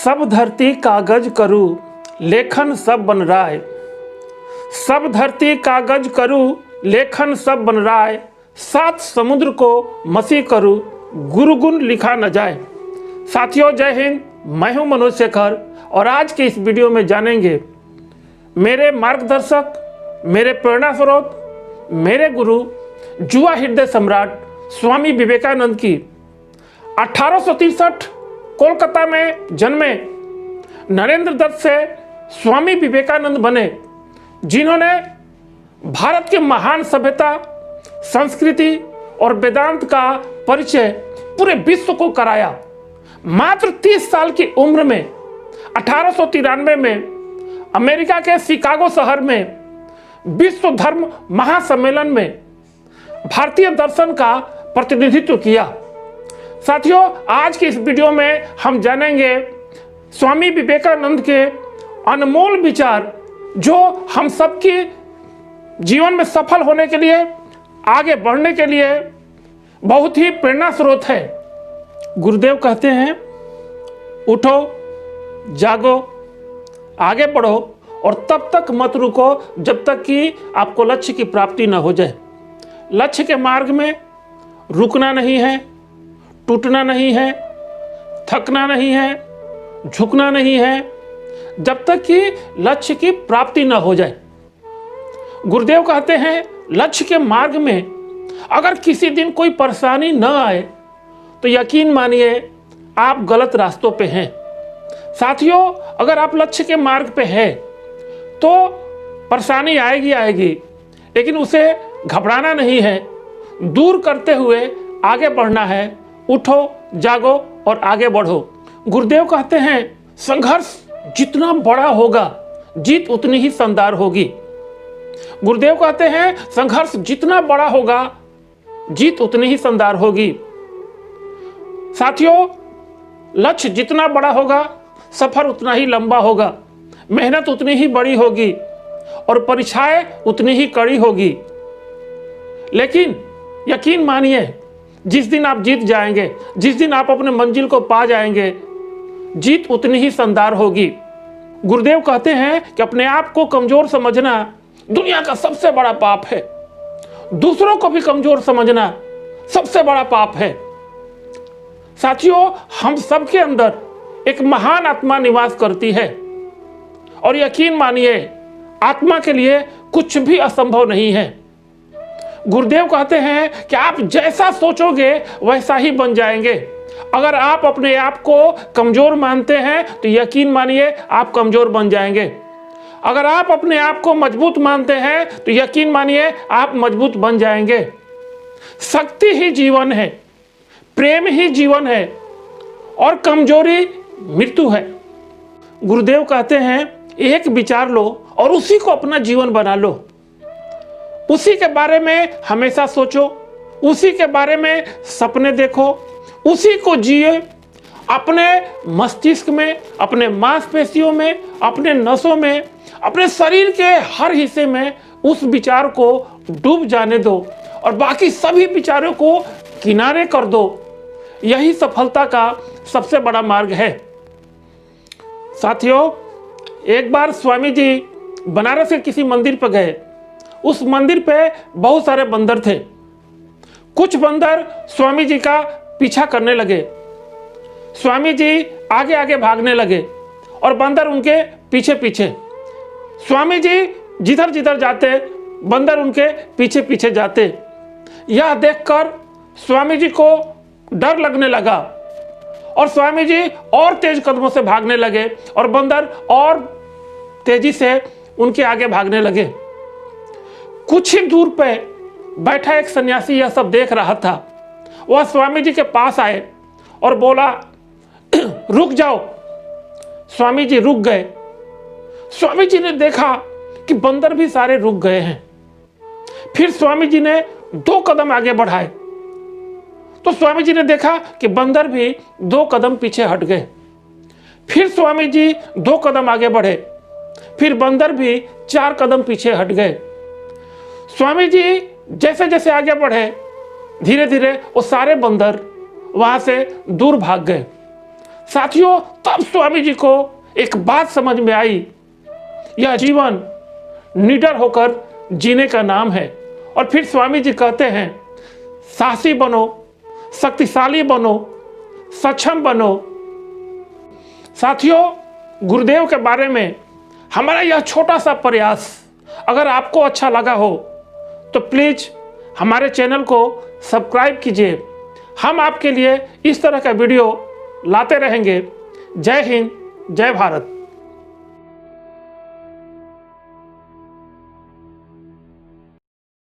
सब धरती कागज करूँ लेखन सब बन राय। सब धरती कागज करूँ लेखन सब बन राय। सात समुद्र को मसी करूँ गुरु गुण लिखा न जाए। साथियों जय हिंद, मैं हूं मनोज शेखर और आज के इस वीडियो में जानेंगे मेरे मार्गदर्शक, मेरे प्रेरणा स्रोत, मेरे गुरु युवा हृदय सम्राट स्वामी विवेकानंद की 1863 कोलकाता में जन्मे नरेंद्र दत्त से स्वामी विवेकानंद बने, जिन्होंने भारत के महान सभ्यता, संस्कृति और वेदांत का परिचय पूरे विश्व को कराया। मात्र 30 साल की उम्र में 1893 में अमेरिका के शिकागो शहर में विश्व धर्म महासम्मेलन में भारतीय दर्शन का प्रतिनिधित्व किया। साथियों आज के इस वीडियो में हम जानेंगे स्वामी विवेकानंद के अनमोल विचार, जो हम सबके जीवन में सफल होने के लिए, आगे बढ़ने के लिए बहुत ही प्रेरणा स्रोत है। गुरुदेव कहते हैं, उठो, जागो, आगे बढ़ो और तब तक मत रुको जब तक कि आपको लक्ष्य की प्राप्ति न हो जाए। लक्ष्य के मार्ग में रुकना नहीं है, टूटना नहीं है, थकना नहीं है, झुकना नहीं है, जब तक कि लक्ष्य की प्राप्ति न हो जाए। गुरुदेव कहते हैं, लक्ष्य के मार्ग में अगर किसी दिन कोई परेशानी न आए तो यकीन मानिए आप गलत रास्तों पे हैं। साथियों अगर आप लक्ष्य के मार्ग पे हैं तो परेशानी आएगी, लेकिन उसे घबराना नहीं है, दूर करते हुए आगे बढ़ना है। उठो, जागो और आगे बढ़ो। गुरुदेव कहते हैं, संघर्ष जितना बड़ा होगा जीत उतनी ही शानदार होगी। गुरुदेव कहते हैं, संघर्ष जितना बड़ा होगा जीत उतनी ही शानदार होगी। साथियों लक्ष्य जितना बड़ा होगा सफर उतना ही लंबा होगा, मेहनत उतनी ही बड़ी होगी और परीक्षाएं उतनी ही कड़ी होगी। लेकिन यकीन मानिए जिस दिन आप जीत जाएंगे, जिस दिन आप अपने मंजिल को पा जाएंगे, जीत उतनी ही शानदार होगी। गुरुदेव कहते हैं कि अपने आप को कमजोर समझना दुनिया का सबसे बड़ा पाप है। दूसरों को भी कमजोर समझना सबसे बड़ा पाप है। साथियों हम सबके अंदर एक महान आत्मा निवास करती है और यकीन मानिए आत्मा के लिए कुछ भी असंभव नहीं है। गुरुदेव कहते हैं कि आप जैसा सोचोगे वैसा ही बन जाएंगे। अगर आप अपने आप को कमजोर मानते हैं तो यकीन मानिए आप कमजोर बन जाएंगे। अगर आप अपने आप को मजबूत मानते हैं तो यकीन मानिए आप मजबूत बन जाएंगे। शक्ति ही जीवन है, प्रेम ही जीवन है और कमजोरी मृत्यु है। गुरुदेव कहते हैं, एक विचार लो और उसी को अपना जीवन बना लो। उसी के बारे में हमेशा सोचो, उसी के बारे में सपने देखो, उसी को जिए। अपने मस्तिष्क में, अपने मांसपेशियों में, अपने नसों में, अपने शरीर के हर हिस्से में उस विचार को डूब जाने दो और बाकी सभी विचारों को किनारे कर दो। यही सफलता का सबसे बड़ा मार्ग है। साथियों एक बार स्वामी जी बनारस के किसी मंदिर पर गए। उस मंदिर पे बहुत सारे बंदर थे। कुछ बंदर स्वामी जी का पीछा करने लगे। स्वामी जी आगे आगे भागने लगे और बंदर उनके पीछे पीछे। स्वामी जी जिधर जिधर जाते बंदर उनके पीछे पीछे जाते। यह देखकर स्वामी जी को डर लगने लगा और स्वामी जी और तेज कदमों से भागने लगे और बंदर और तेजी से उनके आगे भागने लगे। कुछ ही दूर पे बैठा एक सन्यासी यह सब देख रहा था। वह स्वामी जी के पास आए और बोला, रुक जाओ। स्वामी जी रुक गए। स्वामी जी ने देखा कि बंदर भी सारे रुक गए हैं। फिर स्वामी जी ने 2 कदम आगे बढ़ाए तो स्वामी जी ने देखा कि बंदर भी 2 कदम पीछे हट गए। फिर स्वामी जी 2 कदम आगे बढ़े, फिर बंदर भी 4 कदम पीछे हट गए। स्वामी जी जैसे जैसे आगे बढ़े धीरे धीरे वो सारे बंदर वहां से दूर भाग गए। साथियों, तब स्वामी जी को एक बात समझ में आई, यह जीवन निडर होकर जीने का नाम है। और फिर स्वामी जी कहते हैं, साहसी बनो, शक्तिशाली बनो, सक्षम बनो। साथियों, गुरुदेव के बारे में हमारा यह छोटा सा प्रयास अगर आपको अच्छा लगा हो तो प्लीज़ हमारे चैनल को सब्सक्राइब कीजिए। हम आपके लिए इस तरह का वीडियो लाते रहेंगे। जय हिंद, जय भारत।